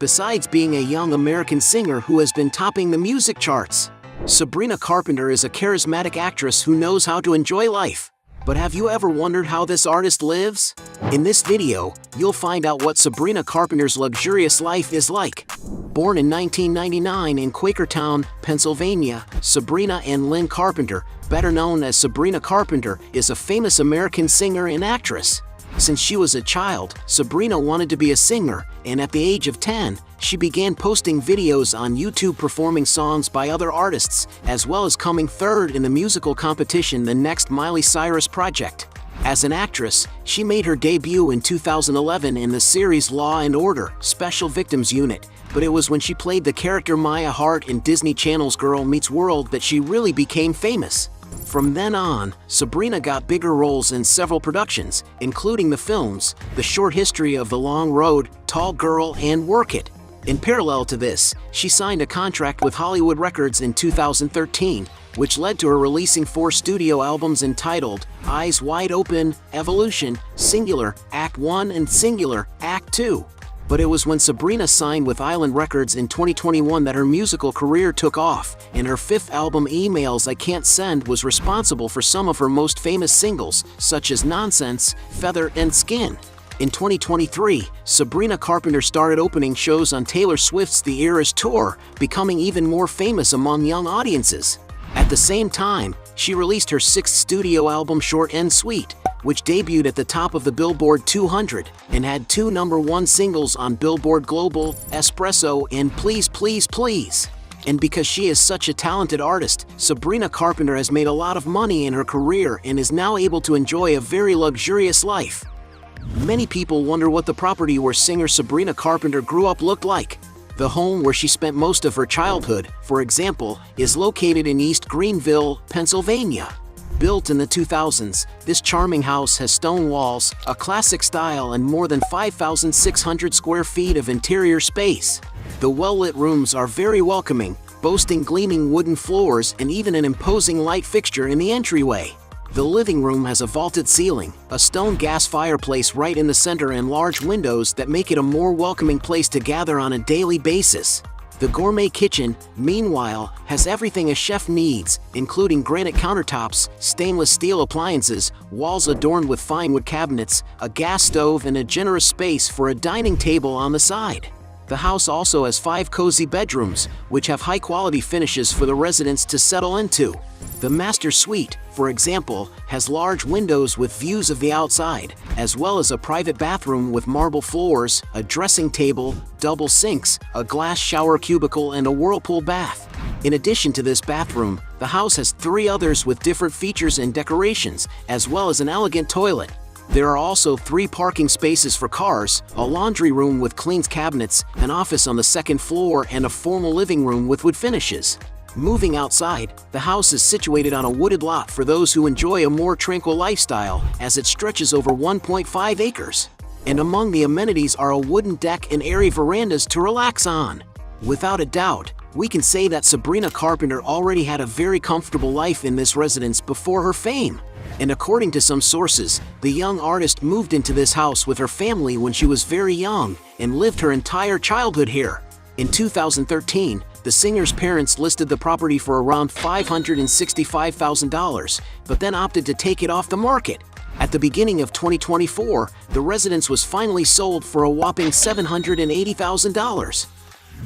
besides being a young American singer who has been topping the music charts. Sabrina Carpenter is a charismatic actress who knows how to enjoy life. But have you ever wondered how this artist lives? In this video, you'll find out what Sabrina Carpenter's luxurious life is like. Born in 1999 in Quakertown, Pennsylvania, Sabrina Ann Lynn Carpenter, better known as Sabrina Carpenter, is a famous American singer and actress. Since she was a child, Sabrina wanted to be a singer, and at the age of 10, she began posting videos on YouTube performing songs by other artists, as well as coming third in the musical competition The Next Miley Cyrus Project. As an actress, she made her debut in 2011 in the series Law & Order: Special Victims Unit, but it was when she played the character Maya Hart in Disney Channel's Girl Meets World that she really became famous. From then on, Sabrina got bigger roles in several productions, including the films The Short History of the Long Road, Tall Girl, and Work It. In parallel to this, she signed a contract with Hollywood Records in 2013, which led to her releasing 4 studio albums entitled Eyes Wide Open, Evolution, Singular, Act 1 and Singular, Act 2. But it was when Sabrina signed with Island Records in 2021 that her musical career took off, and her 5th album Emails I Can't Send was responsible for some of her most famous singles, such as Nonsense, Feather, and Skin. In 2023, Sabrina Carpenter started opening shows on Taylor Swift's The Eras Tour, becoming even more famous among young audiences. At the same time, she released her 6th studio album Short and Sweet, which debuted at the top of the Billboard 200 and had 2 #1 singles on Billboard Global, Espresso, and Please Please Please. And because she is such a talented artist, Sabrina Carpenter has made a lot of money in her career and is now able to enjoy a very luxurious life. Many people wonder what the property where singer Sabrina Carpenter grew up looked like. The home where she spent most of her childhood, for example, is located in East Greenville, Pennsylvania. Built in the 2000s, this charming house has stone walls, a classic style, and more than 5,600 square feet of interior space. The well-lit rooms are very welcoming, boasting gleaming wooden floors and even an imposing light fixture in the entryway. The living room has a vaulted ceiling, a stone gas fireplace right in the center, and large windows that make it a more welcoming place to gather on a daily basis. The gourmet kitchen, meanwhile, has everything a chef needs, including granite countertops, stainless steel appliances, walls adorned with fine wood cabinets, a gas stove, and a generous space for a dining table on the side. The house also has 5 cozy bedrooms, which have high-quality finishes for the residents to settle into. The master suite, for example, has large windows with views of the outside, as well as a private bathroom with marble floors, a dressing table, double sinks, a glass shower cubicle, and a whirlpool bath. In addition to this bathroom, the house has 3 others with different features and decorations, as well as an elegant toilet. There are also 3 parking spaces for cars, a laundry room with cleans cabinets, an office on the 2nd floor, and a formal living room with wood finishes. Moving outside, the house is situated on a wooded lot for those who enjoy a more tranquil lifestyle, as it stretches over 1.5 acres. And among the amenities are a wooden deck and airy verandas to relax on. Without a doubt, we can say that Sabrina Carpenter already had a very comfortable life in this residence before her fame. And according to some sources, the young artist moved into this house with her family when she was very young and lived her entire childhood here. In 2013, the singer's parents listed the property for around $565,000, but then opted to take it off the market. At the beginning of 2024, the residence was finally sold for a whopping $780,000.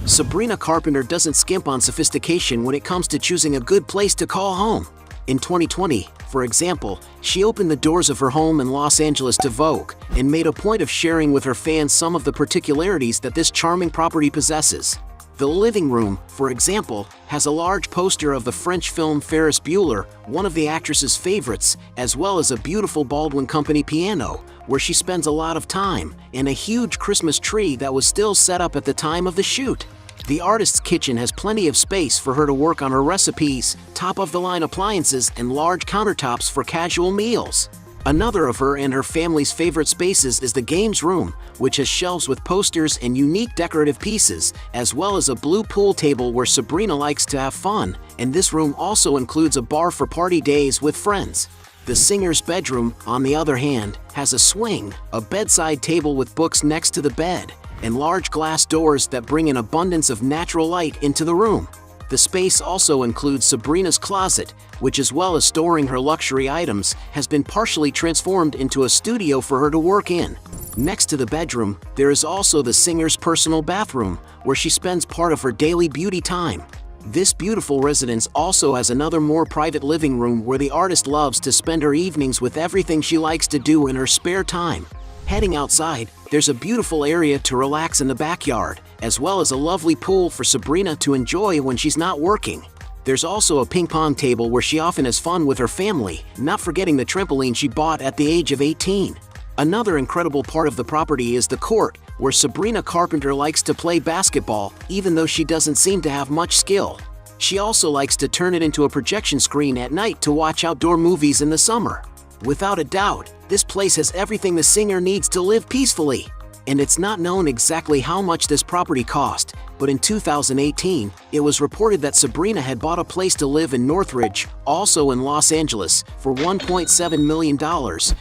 Sabrina Carpenter doesn't skimp on sophistication when it comes to choosing a good place to call home. In 2020, for example, she opened the doors of her home in Los Angeles to Vogue and made a point of sharing with her fans some of the particularities that this charming property possesses. The living room, for example, has a large poster of the French film Ferris Bueller, one of the actress's favorites, as well as a beautiful Baldwin Company piano, where she spends a lot of time, and a huge Christmas tree that was still set up at the time of the shoot. The artist's kitchen has plenty of space for her to work on her recipes, top-of-the-line appliances, and large countertops for casual meals. Another of her and her family's favorite spaces is the games room, which has shelves with posters and unique decorative pieces, as well as a blue pool table where Sabrina likes to have fun, and this room also includes a bar for party days with friends. The singer's bedroom, on the other hand, has a swing, a bedside table with books next to the bed, and large glass doors that bring an abundance of natural light into the room. The space also includes Sabrina's closet, which, as well as storing her luxury items, has been partially transformed into a studio for her to work in. Next to the bedroom, there is also the singer's personal bathroom, where she spends part of her daily beauty time. This beautiful residence also has another more private living room where the artist loves to spend her evenings with everything she likes to do in her spare time. Heading outside, there's a beautiful area to relax in the backyard, as well as a lovely pool for Sabrina to enjoy when she's not working. There's also a ping pong table where she often has fun with her family, not forgetting the trampoline she bought at the age of 18. Another incredible part of the property is the court, where Sabrina Carpenter likes to play basketball, even though she doesn't seem to have much skill. She also likes to turn it into a projection screen at night to watch outdoor movies in the summer. Without a doubt, this place has everything the singer needs to live peacefully. And it's not known exactly how much this property cost, but in 2018, it was reported that Sabrina had bought a place to live in Northridge, also in Los Angeles, for $1.7 million,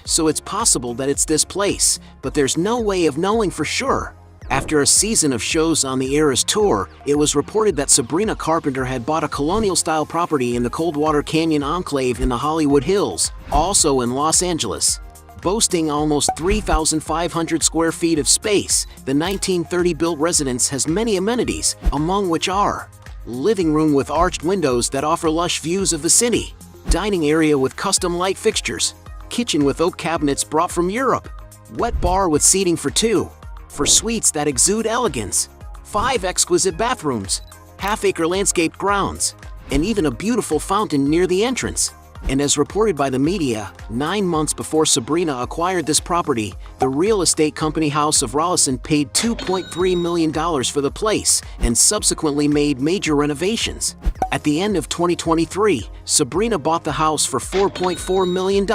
so it's possible that it's this place, but there's no way of knowing for sure. After a season of shows on the Eras Tour, it was reported that Sabrina Carpenter had bought a colonial-style property in the Coldwater Canyon Enclave in the Hollywood Hills, also in Los Angeles. Boasting almost 3,500 square feet of space, the 1930-built residence has many amenities, among which are living room with arched windows that offer lush views of the city, dining area with custom light fixtures, kitchen with oak cabinets brought from Europe, wet bar with seating for two, for suites that exude elegance, 5 exquisite bathrooms, half-acre landscaped grounds, and even a beautiful fountain near the entrance. And as reported by the media, 9 months before Sabrina acquired this property, the real estate company House of Rollison paid $2.3 million for the place and subsequently made major renovations. At the end of 2023, Sabrina bought the house for $4.4 million.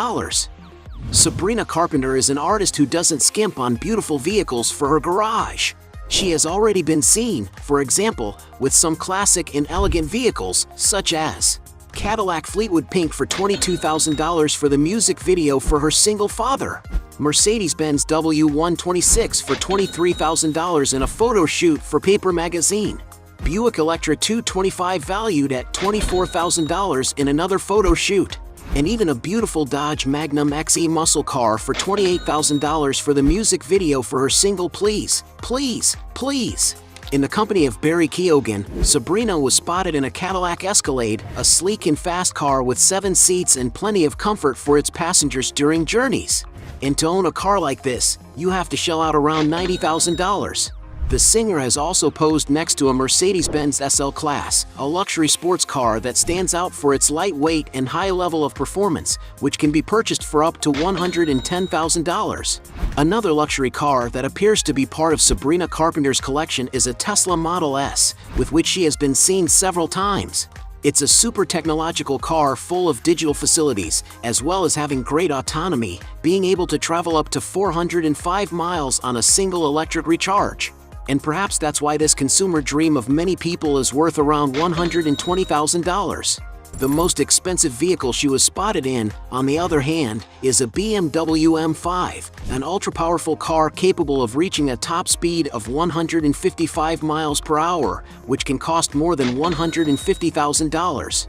Sabrina Carpenter is an artist who doesn't skimp on beautiful vehicles for her garage. She has already been seen, for example, with some classic and elegant vehicles, such as Cadillac Fleetwood Pink for $22,000 for the music video for her single Father, Mercedes-Benz W126 for $23,000 in a photo shoot for Paper Magazine, Buick Electra 225 valued at $24,000 in another photo shoot, and even a beautiful Dodge Magnum XE muscle car for $28,000 for the music video for her single Please, Please, Please. In the company of Barry Keoghan, Sabrina was spotted in a Cadillac Escalade, a sleek and fast car with 7 seats and plenty of comfort for its passengers during journeys. And to own a car like this, you have to shell out around $90,000. The singer has also posed next to a Mercedes-Benz SL Class, a luxury sports car that stands out for its lightweight and high level of performance, which can be purchased for up to $110,000. Another luxury car that appears to be part of Sabrina Carpenter's collection is a Tesla Model S, with which she has been seen several times. It's a super technological car full of digital facilities, as well as having great autonomy, being able to travel up to 405 miles on a single electric recharge. And perhaps that's why this consumer dream of many people is worth around $120,000. The most expensive vehicle she was spotted in, on the other hand, is a BMW M5, an ultra-powerful car capable of reaching a top speed of 155 miles per hour, which can cost more than $150,000.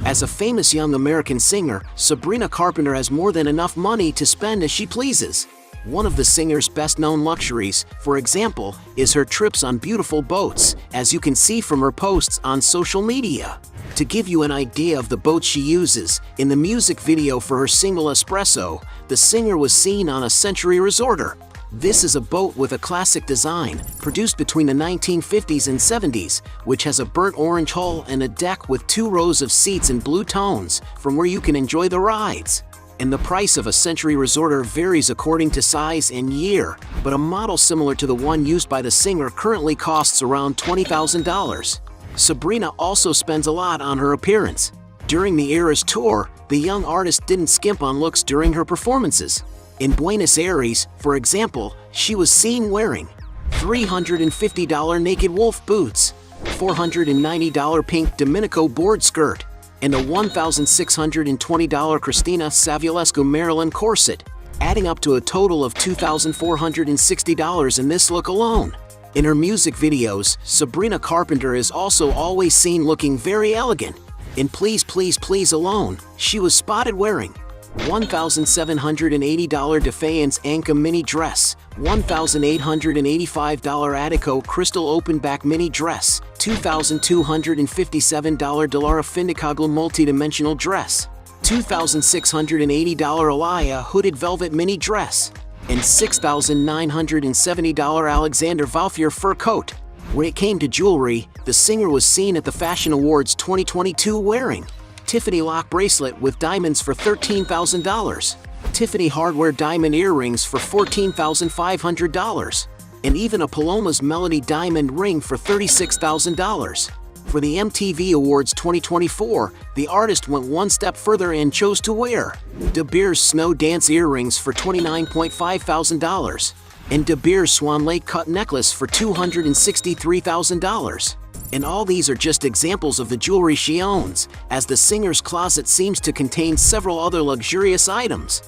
As a famous young American singer, Sabrina Carpenter has more than enough money to spend as she pleases. One of the singer's best-known luxuries, for example, is her trips on beautiful boats, as you can see from her posts on social media. To give you an idea of the boats she uses, in the music video for her single Espresso, the singer was seen on a Century Resorter. This is a boat with a classic design, produced between the 1950s and 70s, which has a burnt orange hull and a deck with 2 rows of seats in blue tones, from where you can enjoy the rides. And the price of a Century Resorter varies according to size and year, but a model similar to the one used by the singer currently costs around $20,000. Sabrina also spends a lot on her appearance. During the Eras Tour, the young artist didn't skimp on looks during her performances. In Buenos Aires, for example, she was seen wearing $350 Naked Wolf boots, $490 pink Domenico board skirt, and a $1,620 Christina Savulescu Maryland corset. adding up to a total of $2,460 in this look alone. In her music videos, Sabrina Carpenter is also always seen looking very elegant. In Please Please Please alone, she was spotted wearing $1,780 Defiance Anka mini dress, $1,885 Attico Crystal open back mini dress, $2,257 Delara Findicoglu multi-dimensional dress, $2,680 Alaya hooded velvet mini dress, and $6,970 Alexander Valfier fur coat. When it came to jewelry, the singer was seen at the Fashion Awards 2022 wearing Tiffany lock bracelet with diamonds for $13,000, Tiffany hardware diamond earrings for $14,500, and even a Paloma's Melody diamond ring for $36,000. For the MTV Awards 2024, the artist went one step further and chose to wear De Beers snow dance earrings for $29,500 and De Beers Swan Lake cut necklace for $263,000. And all these are just examples of the jewelry she owns, as the singer's closet seems to contain several other luxurious items.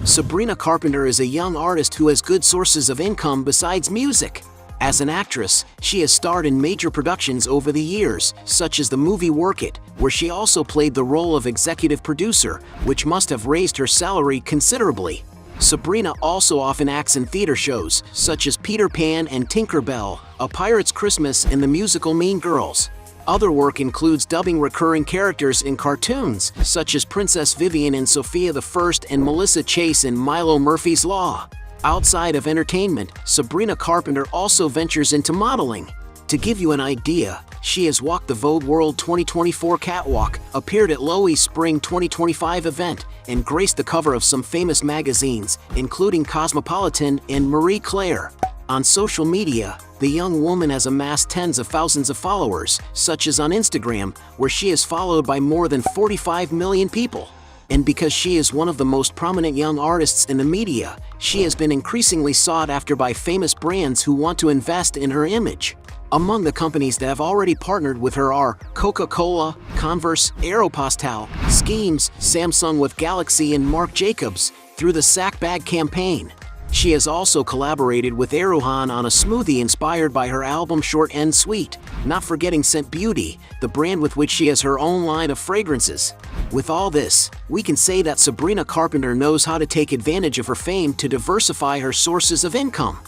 Sabrina Carpenter is a young artist who has good sources of income besides music. As an actress, she has starred in major productions over the years, such as the movie Work It, where she also played the role of executive producer, which must have raised her salary considerably. Sabrina also often acts in theater shows, such as Peter Pan and Tinker Bell, A Pirate's Christmas, and the musical Mean Girls. Other work includes dubbing recurring characters in cartoons, such as Princess Vivian in Sophia the First and Melissa Chase in Milo Murphy's Law. Outside of entertainment, Sabrina Carpenter also ventures into modeling. To give you an idea, she has walked the Vogue World 2024 catwalk, appeared at Loewe's Spring 2025 event, and graced the cover of some famous magazines, including Cosmopolitan and Marie Claire. On social media, the young woman has amassed tens of thousands of followers, such as on Instagram, where she is followed by more than 45 million people. And because she is one of the most prominent young artists in the media, she has been increasingly sought after by famous brands who want to invest in her image. Among the companies that have already partnered with her are Coca-Cola, Converse, Aeropostale, Schemes, Samsung with Galaxy, and Marc Jacobs through the Sack Bag campaign. She has also collaborated with Aruhan on a smoothie inspired by her album Short and Sweet, not forgetting Scent Beauty, the brand with which she has her own line of fragrances. With all this, we can say that Sabrina Carpenter knows how to take advantage of her fame to diversify her sources of income.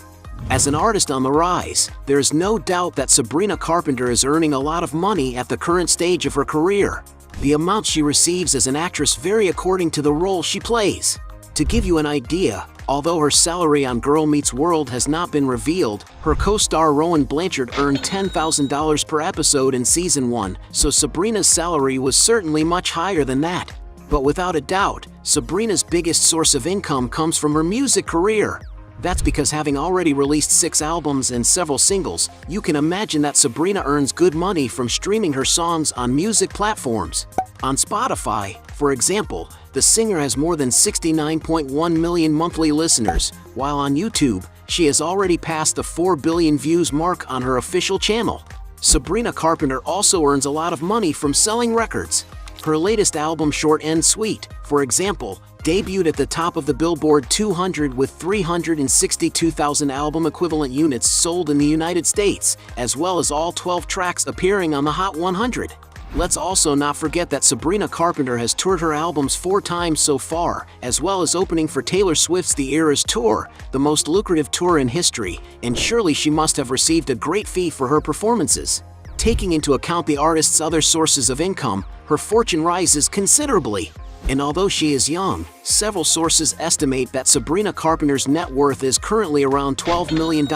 As an artist on the rise, there is no doubt that Sabrina Carpenter is earning a lot of money at the current stage of her career. The amount she receives as an actress vary according to the role she plays. To give you an idea, although her salary on Girl Meets World has not been revealed, her co-star Rowan Blanchard earned $10,000 per episode in Season 1, so Sabrina's salary was certainly much higher than that. But without a doubt, Sabrina's biggest source of income comes from her music career. That's because having already released 6 albums and several singles, you can imagine that Sabrina earns good money from streaming her songs on music platforms. On Spotify, for example, the singer has more than 69.1 million monthly listeners, while on YouTube, she has already passed the 4 billion views mark on her official channel. Sabrina Carpenter also earns a lot of money from selling records. Her latest album Short and Sweet, for example, debuted at the top of the Billboard 200 with 362,000 album equivalent units sold in the United States, as well as all 12 tracks appearing on the Hot 100. Let's also not forget that Sabrina Carpenter has toured her albums 4 times so far, as well as opening for Taylor Swift's The Eras Tour, the most lucrative tour in history, and surely she must have received a great fee for her performances. Taking into account the artist's other sources of income, her fortune rises considerably. And although she is young, several sources estimate that Sabrina Carpenter's net worth is currently around $12 million,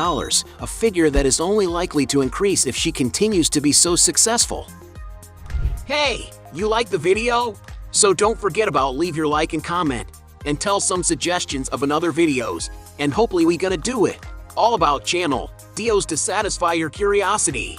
a figure that is only likely to increase if she continues to be so successful. Hey, you like the video? So don't forget about leave your like and comment, and tell some suggestions of another videos, and hopefully we gonna do it. All about channel, Dios to satisfy your curiosity.